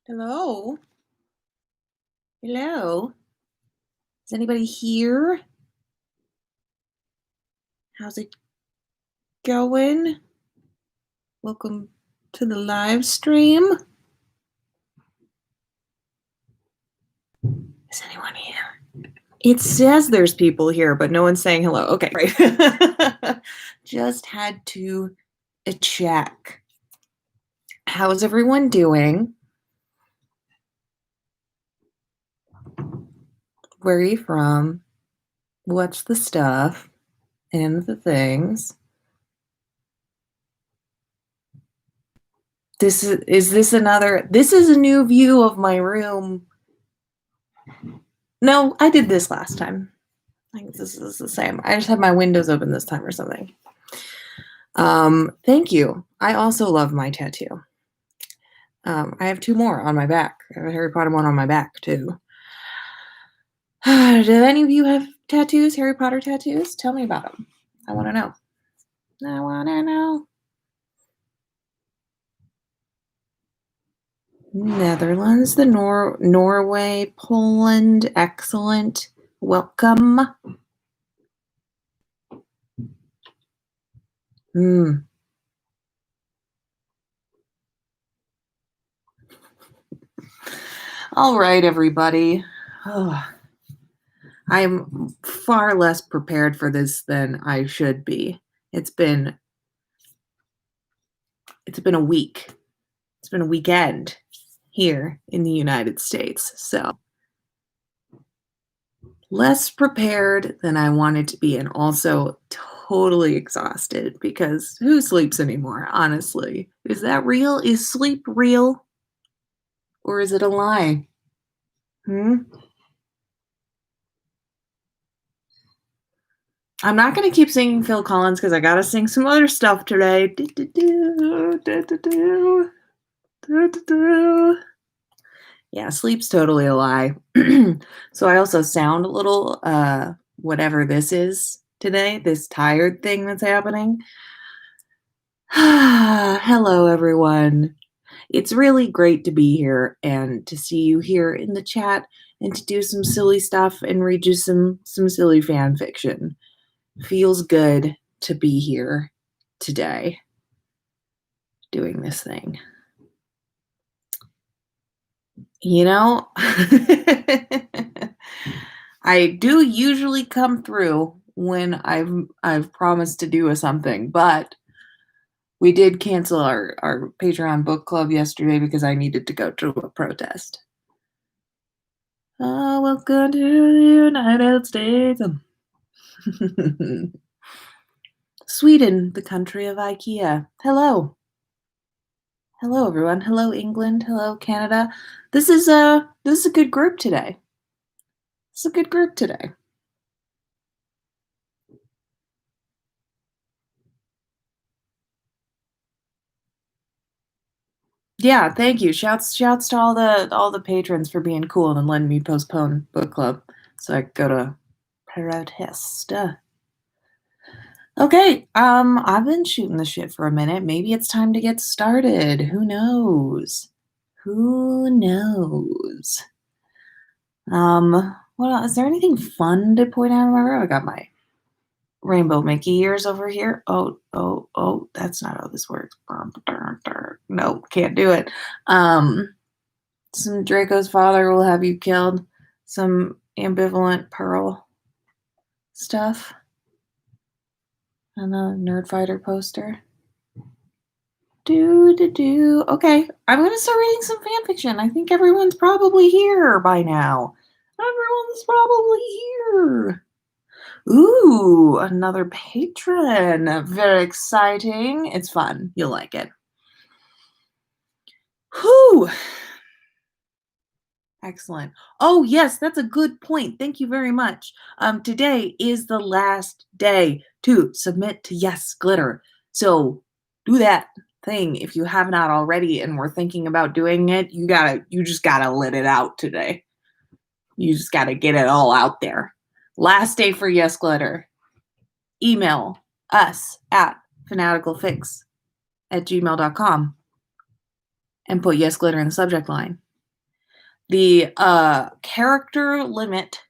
Hello? Hello? Is anybody here? How's it going? Welcome to the live stream. Is anyone here? It says there's people here, but no one's saying hello. Okay, right. Just had to check. How's everyone doing? Where are you from? What's the stuff and the things? This is a new view of my room. No, I did this last time. I think this is the same. I just have my windows open this time or something. Thank you. I also love my tattoo. I have two more on my back. I have a Harry Potter one on my back too. Do any of you have tattoos, Harry Potter tattoos? Tell me about them. I want to know. I want to know. Netherlands, the Norway, Poland, excellent. Welcome. All right, everybody. Oh, I'm far less prepared for this than I should be. It's been a week. It's been a weekend here in the United States. So less prepared than I wanted to be, and also totally exhausted because who sleeps anymore, honestly? Is that real? Is sleep real? Or is it a lie? I'm not going to keep singing Phil Collins because I got to sing some other stuff today. Yeah, sleep's totally a lie. So I also sound a little whatever this is today, this tired thing that's happening. Hello, everyone. It's really great to be here and to see you here in the chat and to do some silly stuff and read you some silly fan fiction. Feels good to be here today doing this thing. You know, I do usually come through when I've promised to do something, but we did cancel our Patreon book club yesterday because I needed to go to a protest. Oh, welcome to the United States. Sweden, the country of IKEA. Hello. Hello, everyone. Hello, England. Hello, Canada. This is a good group today. It's a good group today. Yeah, thank you. Shouts to all the patrons for being cool and letting me postpone book club so I could go to protest. Okay, I've been shooting the shit for a minute. Maybe it's time to get started. Who knows? Who knows? Well, is there anything fun to point out in my room? I got my Rainbow Mickey ears over here. Oh, that's not how this works. No, can't do it. Some Draco's father will have you killed. Some ambivalent Pearl stuff. And a Nerd Fighter poster. Okay, I'm gonna start reading some fan fiction. I think everyone's probably here by now. Everyone's probably here. Ooh, another patron. Very exciting. It's fun. You'll like it. Whew. Excellent. Oh, yes, that's a good point. Thank you very much. Today is the last day to submit to Yes Glitter. So do that thing if you have not already and were thinking about doing it. You just gotta let it out today. You just gotta get it all out there. Last day for Yes Glitter. Email us at fanaticalfics@gmail.com and put Yes Glitter in the subject line. The character limit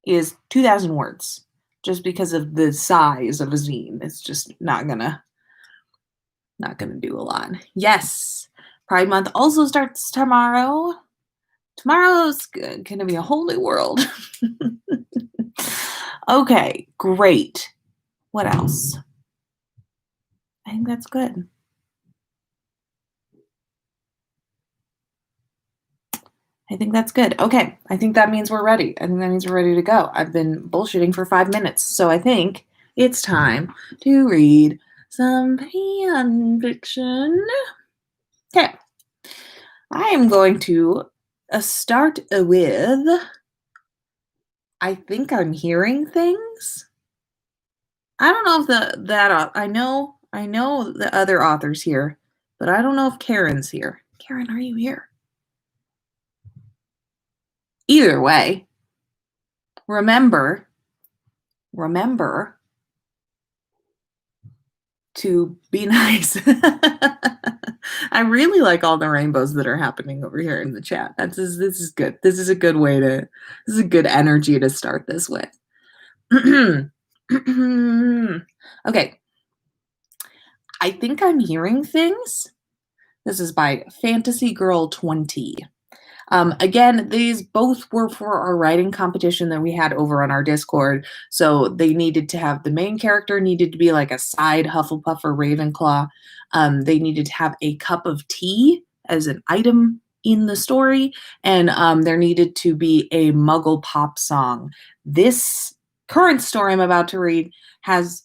is 2,000 words, just because of the size of a zine. It's just not gonna do a lot. Yes, Pride Month also starts tomorrow. Tomorrow's gonna be a whole new world. Okay, great. What else? I think that's good. I think that's good. Okay, I think that means we're ready. I think that means we're ready to go. I've been bullshitting for 5 minutes, so I think it's time to read some fan fiction. Okay, I am going to start with I think I'm hearing things. I don't know if I know the other author's here, but I don't know if Karen's here. Karen, are you here? Either way, remember to be nice. I really like all the rainbows that are happening over here in the chat. This is good. This is a good way to this is a good energy to start this with. Okay. I think I'm hearing things. This is by Fantasy Girl 20. Again, these both were for our writing competition that we had over on our Discord. So they needed to have the main character needed to be like a side Hufflepuff or Ravenclaw. They needed to have a cup of tea as an item in the story, and there needed to be a Muggle pop song. This current story I'm about to read has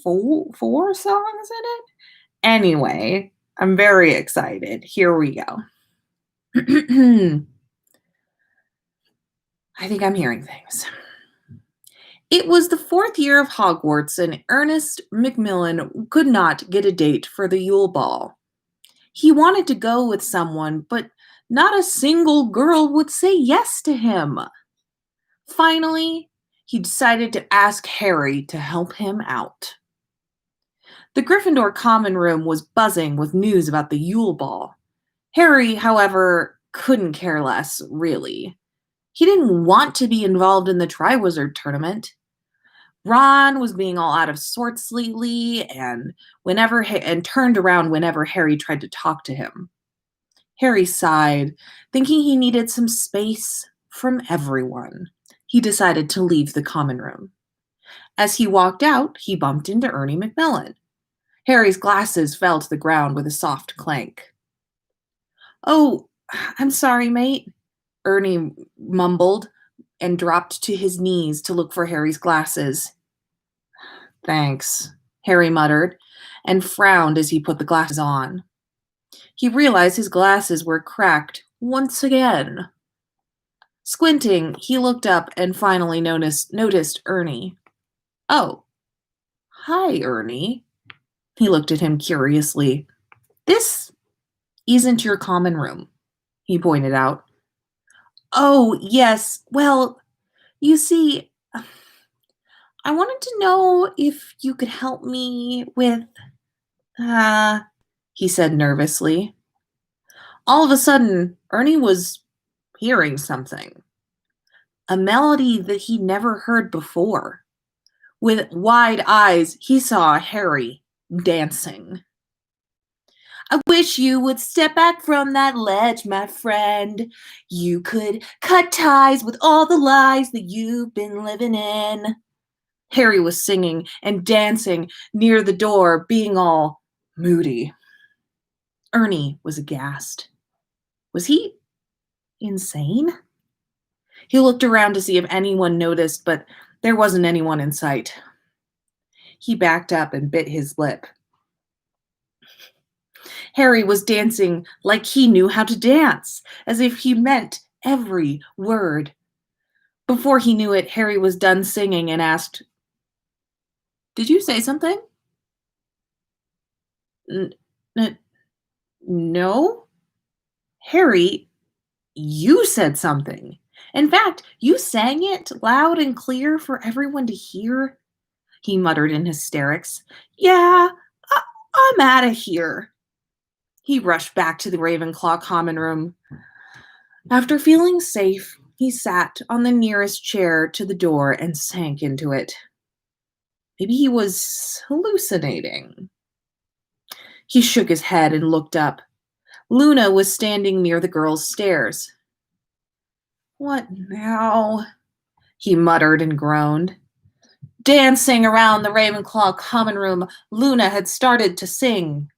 four songs in it. Anyway, I'm very excited. Here we go. I think I'm hearing things. It was the 4th year of Hogwarts, and Ernest Macmillan could not get a date for the Yule Ball. He wanted to go with someone, but not a single girl would say yes to him. Finally, he decided to ask Harry to help him out. The Gryffindor common room was buzzing with news about the Yule Ball. Harry, however, couldn't care less, really. He didn't want to be involved in the Triwizard Tournament. Ron was being all out of sorts lately, and turned around whenever Harry tried to talk to him. Harry sighed, thinking he needed some space from everyone. He decided to leave the common room. As he walked out, he bumped into Ernie Macmillan. Harry's glasses fell to the ground with a soft clank. "Oh, I'm sorry, mate," Ernie mumbled and dropped to his knees to look for Harry's glasses. "Thanks," Harry muttered, and frowned as he put the glasses on. He realized his glasses were cracked once again. Squinting, he looked up and finally noticed Ernie. "Oh, hi, Ernie." He looked at him curiously. "This isn't your common room," he pointed out. "Oh, yes. Well, you see, I wanted to know if you could help me with, he said nervously. All of a sudden, Ernie was hearing something. A melody that he never heard before. With wide eyes, he saw Harry dancing. "I wish you would step back from that ledge, my friend. You could cut ties with all the lies that you've been living in." Harry was singing and dancing near the door, being all moody. Ernie was aghast. Was he insane? He looked around to see if anyone noticed, but there wasn't anyone in sight. He backed up and bit his lip. Harry was dancing like he knew how to dance, as if he meant every word. Before he knew it, Harry was done singing and asked, "Did you say something?" No? Harry, you said something. In fact, you sang it loud and clear for everyone to hear," he muttered in hysterics. "Yeah, I'm out of here." He rushed back to the Ravenclaw common room. After feeling safe, he sat on the nearest chair to the door and sank into it. Maybe he was hallucinating. He shook his head and looked up. Luna was standing near the girls' stairs. What now? He muttered and groaned. Dancing around the Ravenclaw common room, Luna had started to sing.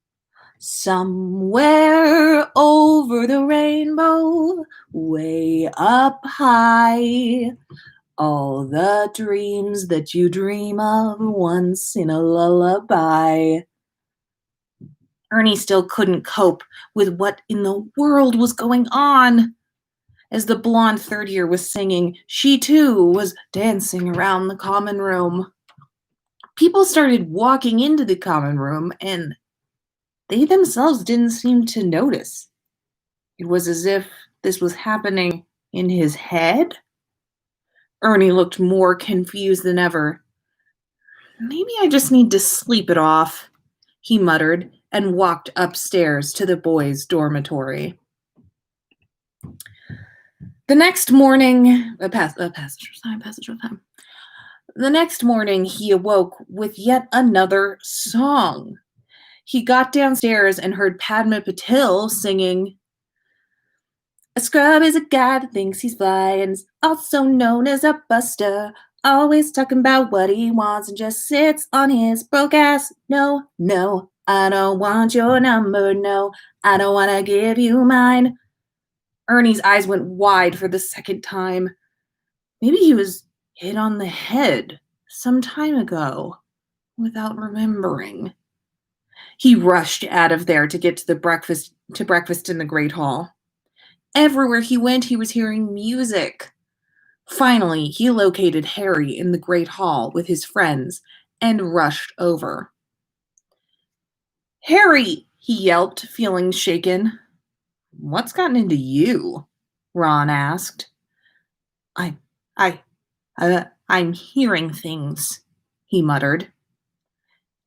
Somewhere over the rainbow, way up high, all the dreams that you dream of once in a lullaby. Ernie still couldn't cope with what in the world was going on. As the blonde third year was singing, she too was dancing around the common room. People started walking into the common room, and they themselves didn't seem to notice. It was as if this was happening in his head. Ernie looked more confused than ever. Maybe I just need to sleep it off, he muttered and walked upstairs to the boys' dormitory. The next morning, passage of time. The next morning, he awoke with yet another song. He got downstairs and heard Padma Patil singing, a scrub is a guy that thinks he's fly and is also known as a buster. Always talking about what he wants and just sits on his broke ass. No, no, I don't want your number. No, I don't want to give you mine. Ernie's eyes went wide for the second time. Maybe he was hit on the head some time ago without remembering. He rushed out of there to get to breakfast in the Great Hall. Everywhere he went, he was hearing music. Finally, he located Harry in the Great Hall with his friends and rushed over. Harry, he yelped, feeling shaken. What's gotten into you? Ron asked. I'm hearing things, he muttered.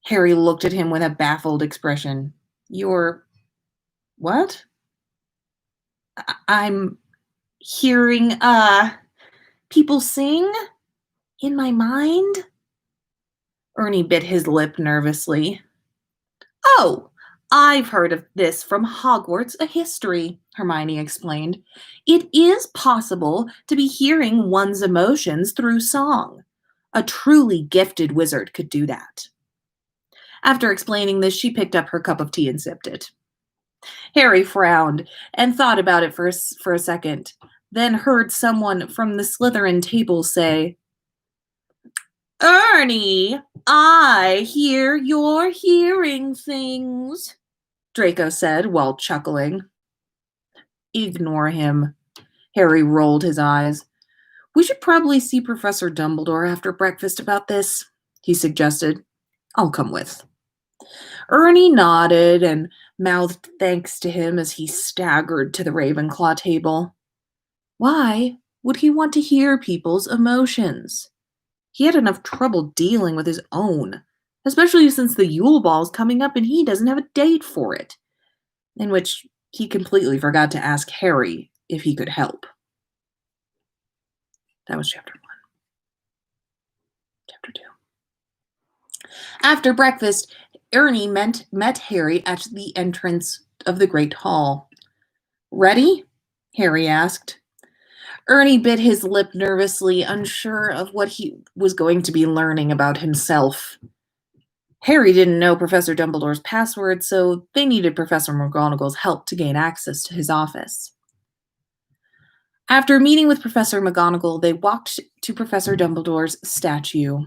Harry looked at him with a baffled expression. You're what? I'm hearing people sing in my mind. Ernie bit his lip nervously. Oh, I've heard of this from Hogwarts, a history, Hermione explained. It is possible to be hearing one's emotions through song. A truly gifted wizard could do that. After explaining this, she picked up her cup of tea and sipped it. Harry frowned and thought about it for a second, then heard someone from the Slytherin table say, Ernie, I hear you're hearing things, Draco said while chuckling. Ignore him. Harry rolled his eyes. We should probably see Professor Dumbledore after breakfast about this, he suggested. I'll come with. Ernie nodded and mouthed thanks to him as he staggered to the Ravenclaw table. Why would he want to hear people's emotions? He had enough trouble dealing with his own, especially since the Yule Ball's coming up and he doesn't have a date for it, in which he completely forgot to ask Harry if he could help. That was chapter 1. Chapter 2. After breakfast, Ernie met Harry at the entrance of the Great Hall. Ready? Harry asked. Ernie bit his lip nervously, unsure of what he was going to be learning about himself. Harry didn't know Professor Dumbledore's password, so they needed Professor McGonagall's help to gain access to his office. After meeting with Professor McGonagall, they walked to Professor Dumbledore's statue.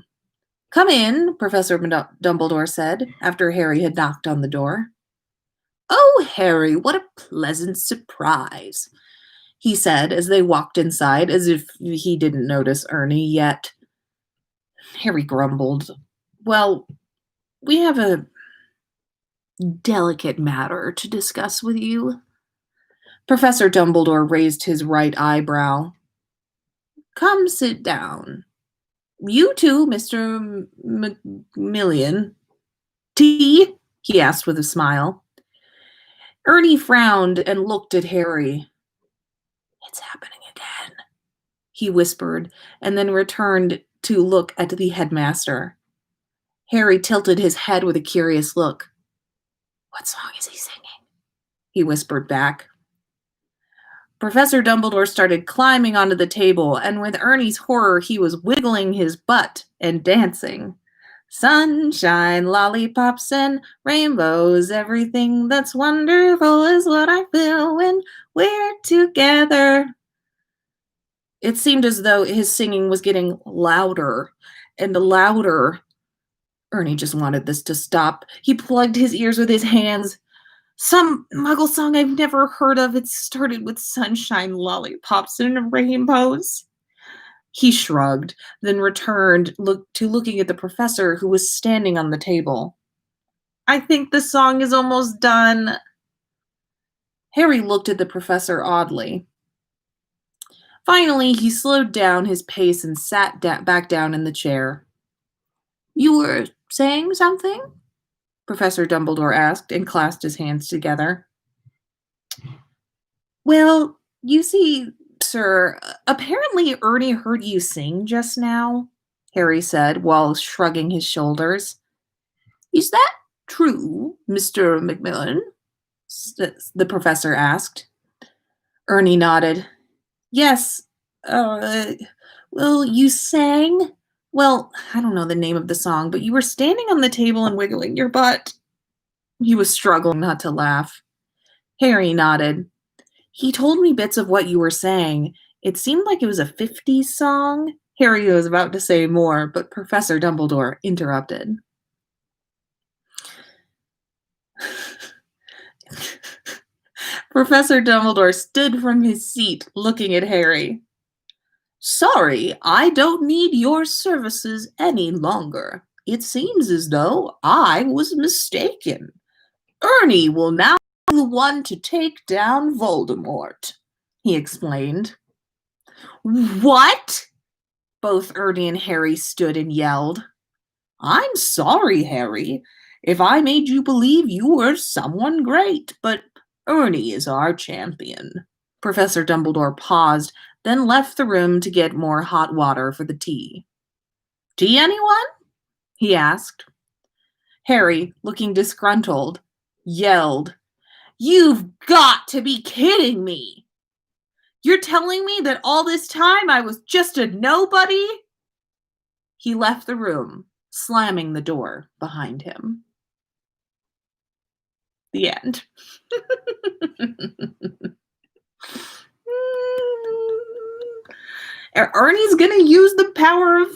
Come in, Professor Dumbledore said, after Harry had knocked on the door. Oh, Harry, what a pleasant surprise, he said as they walked inside, as if he didn't notice Ernie yet. Harry grumbled. Well, we have a delicate matter to discuss with you. Professor Dumbledore raised his right eyebrow. Come sit down. You too, Mr. Macmillan. Tea? He asked with a smile. Ernie frowned and looked at Harry. It's happening again, he whispered, and then returned to look at the headmaster. Harry tilted his head with a curious look. What song is he singing? He whispered back. Professor Dumbledore started climbing onto the table, and with Ernie's horror, he was wiggling his butt and dancing. Sunshine, lollipops, and rainbows, everything that's wonderful is what I feel when we're together. It seemed as though his singing was getting louder and louder. Ernie just wanted this to stop. He plugged his ears with his hands. Some Muggle song I've never heard of. It started with sunshine, lollipops, and rainbows. He shrugged, then returned to looking at the professor who was standing on the table. I think the song is almost done. Harry looked at the professor oddly. Finally, he slowed down his pace and sat back down in the chair. You were saying something? Professor Dumbledore asked and clasped his hands together. Well, you see, sir, apparently Ernie heard you sing just now, Harry said while shrugging his shoulders. Is that true, Mr. Macmillan? The professor asked. Ernie nodded. Yes, well, you sang? Well, I don't know the name of the song, but you were standing on the table and wiggling your butt. He was struggling not to laugh. Harry nodded. He told me bits of what you were saying. It seemed like it was a 50s song. Harry was about to say more, but Professor Dumbledore interrupted. Professor Dumbledore stood from his seat, looking at Harry. Sorry, I don't need your services any longer. It seems as though I was mistaken. Ernie will now be the one to take down Voldemort, he explained. What? Both Ernie and Harry stood and yelled. I'm sorry, Harry, if I made you believe you were someone great, but Ernie is our champion. Professor Dumbledore paused, then left the room to get more hot water for the tea. Tea, anyone? He asked. Harry, looking disgruntled, yelled, You've got to be kidding me! You're telling me that all this time I was just a nobody? He left the room, slamming the door behind him. The end. Ernie's gonna use the power of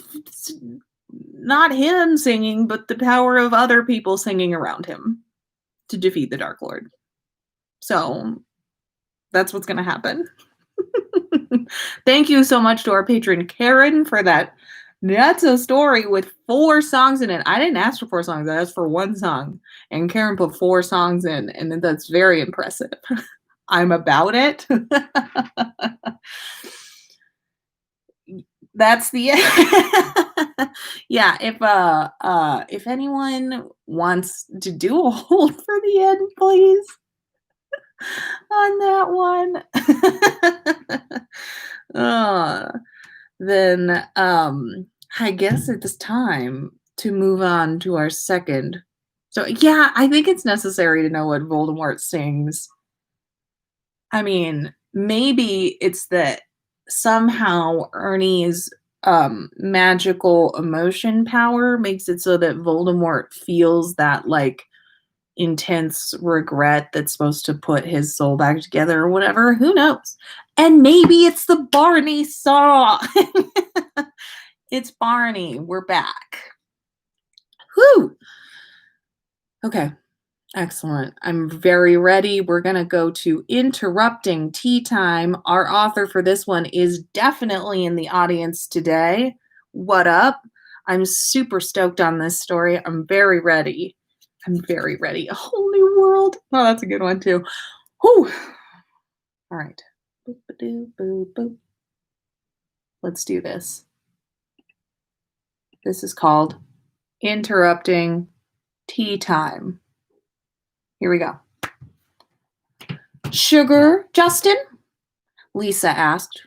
not him singing, but the power of other people singing around him to defeat the Dark Lord. So that's what's gonna happen. Thank you so much to our patron Karen for that. That's a story with 4 songs in it. I didn't ask for 4 songs. I asked for 1 song. And Karen put 4 songs in, and that's very impressive. I'm about it. That's the yeah, if anyone wants to do a hold for the end, please. On that one. Then I guess it's time to move on to our second. So yeah, I think it's necessary to know what Voldemort sings. I mean, maybe it's that somehow Ernie's magical emotion power makes it so that Voldemort feels that like intense regret that's supposed to put his soul back together or whatever. Who knows? And maybe it's the Barney song. It's Barney. We're back. Whew. Okay. Excellent. I'm very ready. We're going to go to Interrupting Tea Time. Our author for this one is definitely in the audience today. What up? I'm super stoked on this story. I'm very ready. A whole new world. Oh, that's a good one too. Whew. All right. Boop-a-doo-boop-boop. Let's do this. This is called Interrupting Tea Time. Here we go. Sugar, Justin? Lisa asked.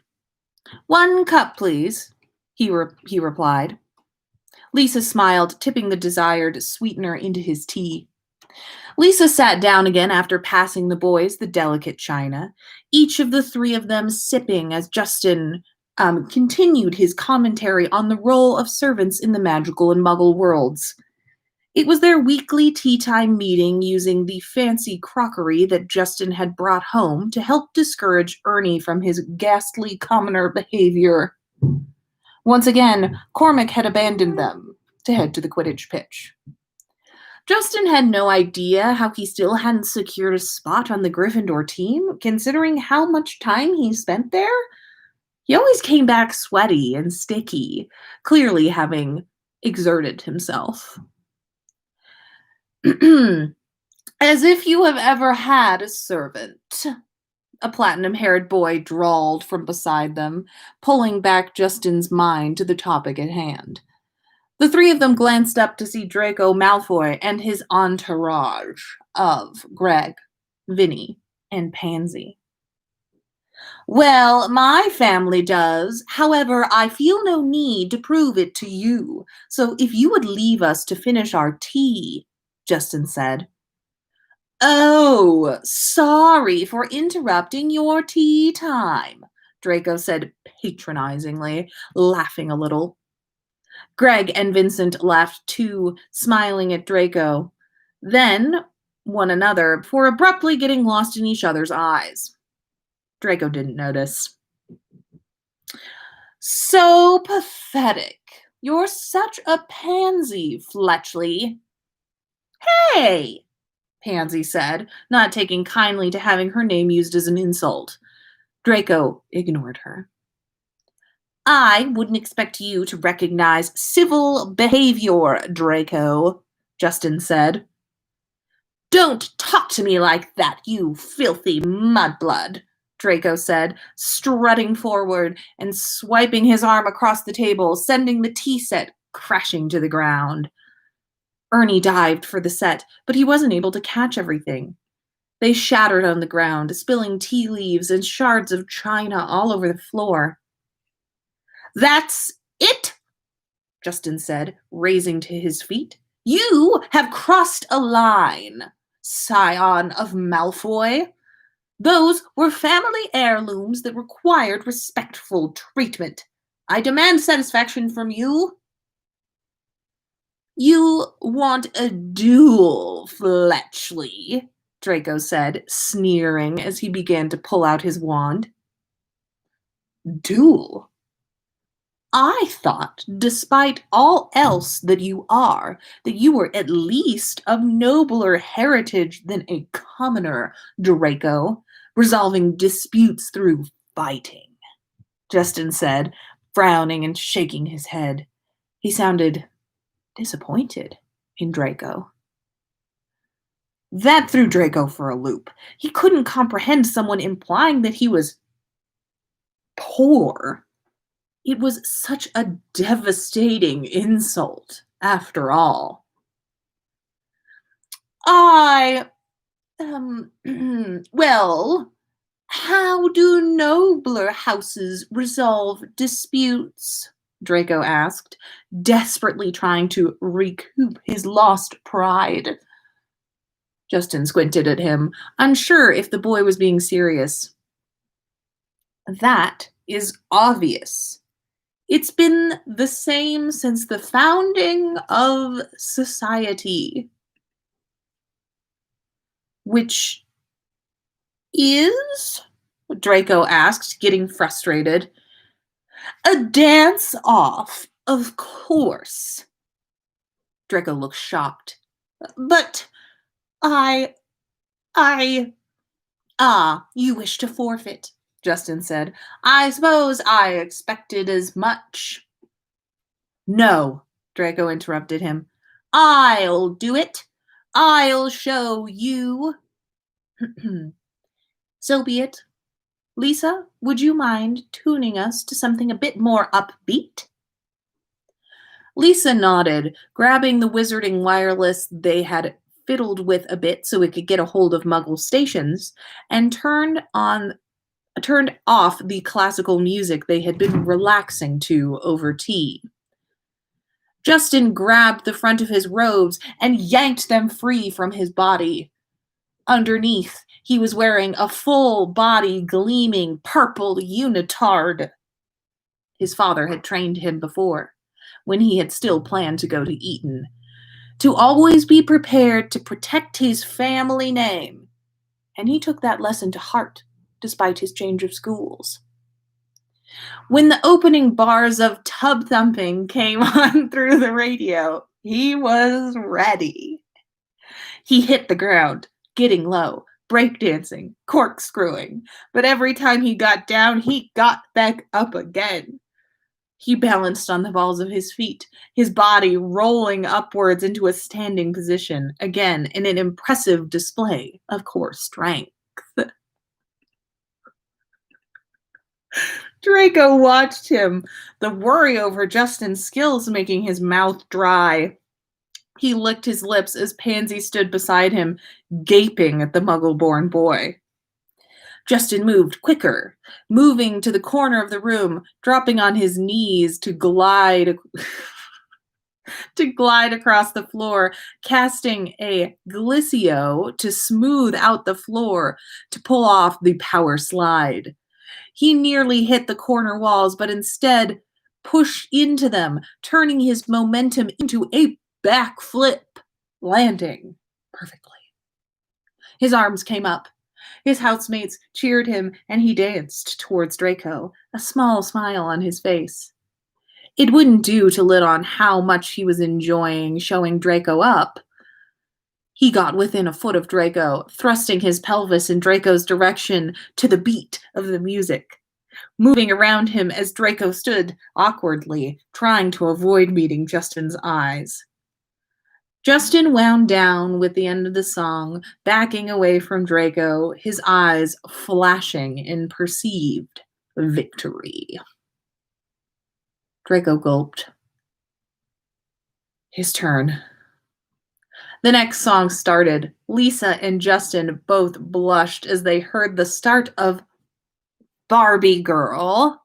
1 cup, please, he replied. Lisa smiled, tipping the desired sweetener into his tea. Lisa sat down again after passing the boys the delicate china, each of the 3 of them sipping as Justin continued his commentary on the role of servants in the magical and muggle worlds. It was their weekly tea time meeting using the fancy crockery that Justin had brought home to help discourage Ernie from his ghastly commoner behavior. Once again, Cormac had abandoned them to head to the Quidditch pitch. Justin had no idea how he still hadn't secured a spot on the Gryffindor team, considering how much time he spent there. He always came back sweaty and sticky, clearly having exerted himself. As if you have ever had a servant, a platinum-haired boy drawled from beside them, pulling back Justin's mind to the topic at hand. The 3 of them glanced up to see Draco Malfoy and his entourage of Greg, Vinny, and Pansy. Well, my family does. However, I feel no need to prove it to you. So if you would leave us to finish our tea, Justin said. Oh, sorry for interrupting your tea time, Draco said patronizingly, laughing a little. Greg and Vincent laughed too, smiling at Draco, then one another, before abruptly getting lost in each other's eyes. Draco didn't notice. So pathetic. You're such a pansy, Fletchley. Hey, Pansy said, not taking kindly to having her name used as an insult. Draco ignored her. I wouldn't expect you to recognize civil behavior, Draco, Justin said. Don't talk to me like that, you filthy mudblood, Draco said, strutting forward and swiping his arm across the table, sending the tea set crashing to the ground. Ernie dived for the set, but he wasn't able to catch everything. They shattered on the ground, spilling tea leaves and shards of china all over the floor. That's it, Justin said, raising to his feet. You have crossed a line, scion of Malfoy. Those were family heirlooms that required respectful treatment. I demand satisfaction from you. You want a duel, Fletchley, Draco said, sneering as he began to pull out his wand. Duel? I thought, despite all else that you are, that you were at least of nobler heritage than a commoner, Draco, resolving disputes through fighting, Justin said, frowning and shaking his head. He sounded disappointed in Draco. That threw Draco for a loop. He couldn't comprehend someone implying that he was poor. It was such a devastating insult, after all. Well, how do nobler houses resolve disputes? Draco asked, desperately trying to recoup his lost pride. Justin squinted at him, unsure if the boy was being serious. That is obvious. It's been the same since the founding of society. Which is? Draco asked, getting frustrated. A dance-off, of course. Draco looked shocked. But you wish to forfeit, Justin said. I suppose I expected as much. No, Draco interrupted him. I'll do it. I'll show you. So be it. Lisa, would you mind tuning us to something a bit more upbeat? Lisa nodded, grabbing the wizarding wireless they had fiddled with a bit so it could get a hold of Muggle stations, and turned on turned off the classical music they had been relaxing to over tea. Justin grabbed the front of his robes and yanked them free from his body. Underneath, he was wearing a full-body, gleaming purple unitard. His father had trained him before, when he had still planned to go to Eton, to always be prepared to protect his family name, and he took that lesson to heart, despite his change of schools. When the opening bars of Tub Thumping came on through the radio, he was ready. He hit the ground, getting low, breakdancing, corkscrewing, but every time he got down, he got back up again. He balanced on the balls of his feet, his body rolling upwards into a standing position, again in an impressive display of core strength. Draco watched him, the worry over Justin's skills making his mouth dry. He licked his lips as Pansy stood beside him, gaping at the muggle-born boy. Justin moved quicker, moving to the corner of the room, dropping on his knees to glide across the floor, casting a glissio to smooth out the floor to pull off the power slide. He nearly hit the corner walls, but instead pushed into them, turning his momentum into a backflip, landing perfectly. His arms came up. His housemates cheered him, and he danced towards Draco, a small smile on his face. It wouldn't do to let on how much he was enjoying showing Draco up. He got within a foot of Draco, thrusting his pelvis in Draco's direction to the beat of the music, moving around him as Draco stood awkwardly, trying to avoid meeting Justin's eyes. Justin wound down with the end of the song, backing away from Draco, his eyes flashing in perceived victory. Draco gulped. His turn. The next song started. Lisa and Justin both blushed as they heard the start of Barbie Girl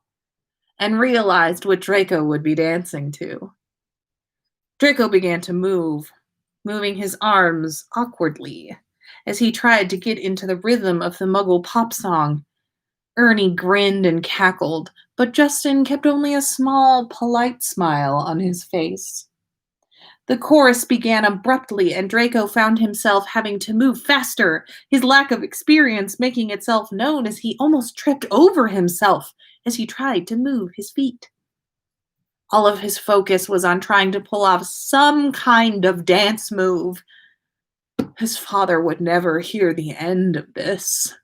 and realized what Draco would be dancing to. Draco began to move, moving his arms awkwardly as he tried to get into the rhythm of the Muggle pop song. Ernie grinned and cackled, but Justin kept only a small, polite smile on his face. The chorus began abruptly, and Draco found himself having to move faster, his lack of experience making itself known as he almost tripped over himself as he tried to move his feet. All of his focus was on trying to pull off some kind of dance move. His father would never hear the end of this.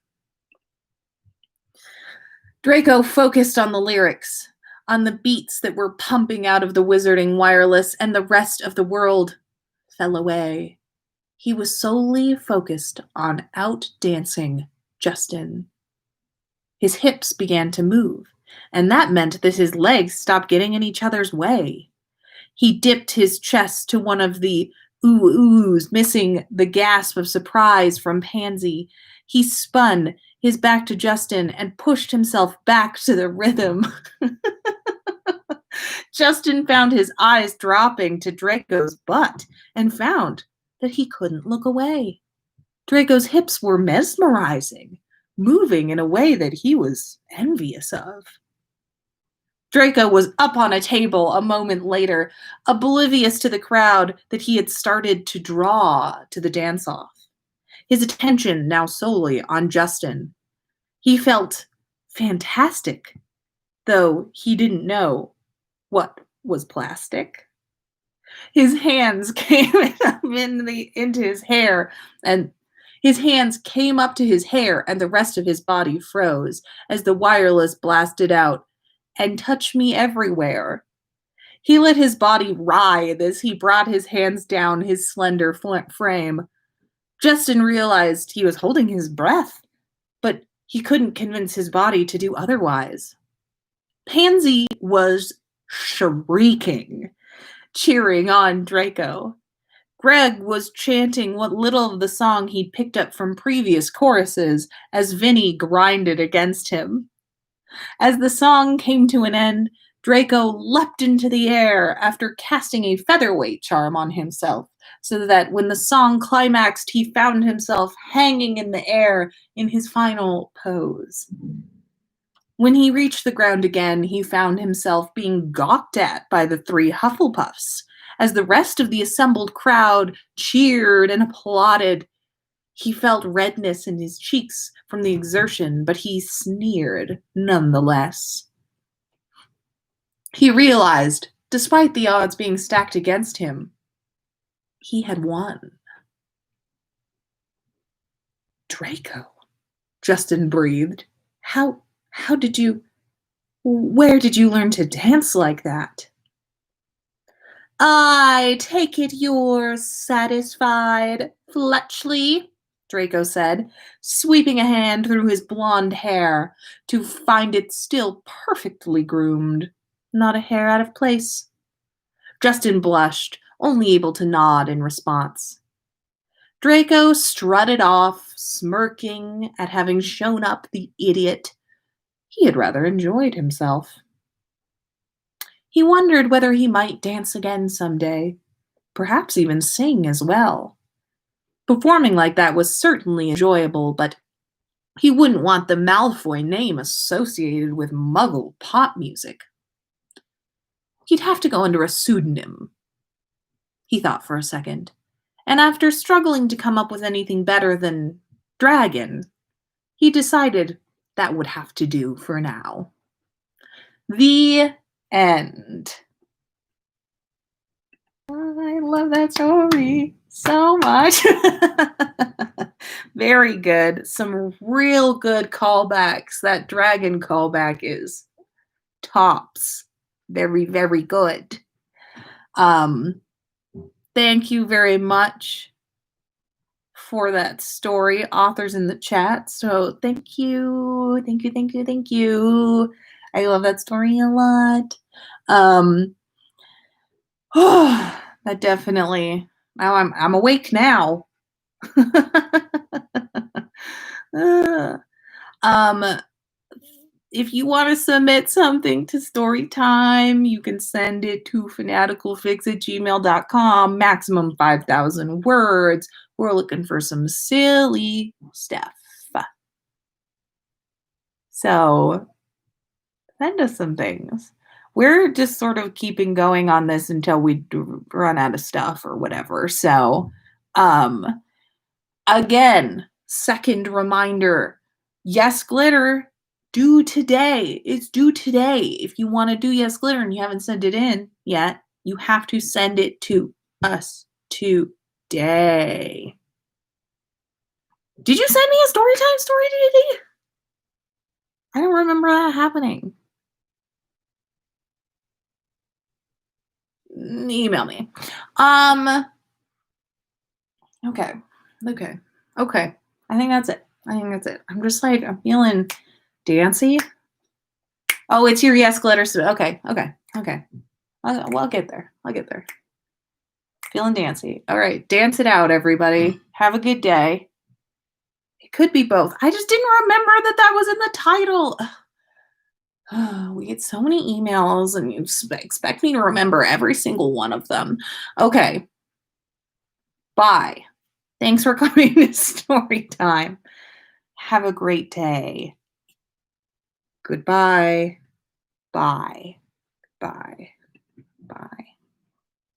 Draco focused on the lyrics, on the beats that were pumping out of the wizarding wireless, and the rest of the world fell away. He was solely focused on outdancing Justin. His hips began to move, and that meant that his legs stopped getting in each other's way. He dipped his chest to one of the ooh-oohs, missing the gasp of surprise from Pansy. He spun, his back to Justin, and pushed himself back to the rhythm. Justin found his eyes dropping to Draco's butt and found that he couldn't look away. Draco's hips were mesmerizing, moving in a way that he was envious of. Draco was up on a table a moment later, oblivious to the crowd that he had started to draw to the dance-off. His attention now solely on Justin. He felt fantastic, though he didn't know what was plastic. His hands came into his hair, and his hands came up to his hair, and the rest of his body froze as the wireless blasted out, and touch me everywhere. He let his body writhe as he brought his hands down his slender frame. Justin realized he was holding his breath, but he couldn't convince his body to do otherwise. Pansy was shrieking, cheering on Draco. Greg was chanting what little of the song he'd picked up from previous choruses as Vinny grinded against him. As the song came to an end, Draco leapt into the air after casting a featherweight charm on himself, so that when the song climaxed, he found himself hanging in the air in his final pose. When he reached the ground again, he found himself being gawked at by the three Hufflepuffs. As the rest of the assembled crowd cheered and applauded, he felt redness in his cheeks from the exertion, but he sneered nonetheless. He realized, despite the odds being stacked against him, he had won. Draco, Justin breathed. How did you... Where did you learn to dance like that? I take it you're satisfied, Fletchley, Draco said, sweeping a hand through his blonde hair to find it still perfectly groomed, not a hair out of place. Justin blushed, only able to nod in response. Draco strutted off, smirking at having shown up the idiot. He had rather enjoyed himself. He wondered whether he might dance again someday, perhaps even sing as well. Performing like that was certainly enjoyable, but he wouldn't want the Malfoy name associated with Muggle pop music. He'd have to go under a pseudonym. He thought for a second, and after struggling to come up with anything better than Dragon, he decided that would have to do for now. The end. I love that story so much. Very good. Some real good callbacks. That dragon callback is tops. Very, very good. Thank you very much for that story, authors in the chat. So thank you. Thank you, thank you, thank you. I love that story a lot. That definitely. Now I'm awake now. If you want to submit something to Storytime, you can send it to fanaticalfics@gmail.com, maximum 5,000 words. We're looking for some silly stuff. So send us some things. We're just sort of keeping going on this until we run out of stuff or whatever. So, again, second reminder, Yes Glitter, due today. It's due today. If you want to do Yes Glitter and you haven't sent it in yet, you have to send it to us today. Did you send me a Storytime story today? I don't remember that happening. Email me. Okay. I think that's it. I'm just like, I'm feeling dancy. Oh, it's your Yes Glitter. Okay. I'll get there. Feeling dancy. All right. Dance it out, everybody. Have a good day. It could be both. I just didn't remember that was in the title. We get so many emails and you expect me to remember every single one of them. Okay. Bye. Thanks for coming to Storytime. Have a great day. Goodbye. Bye.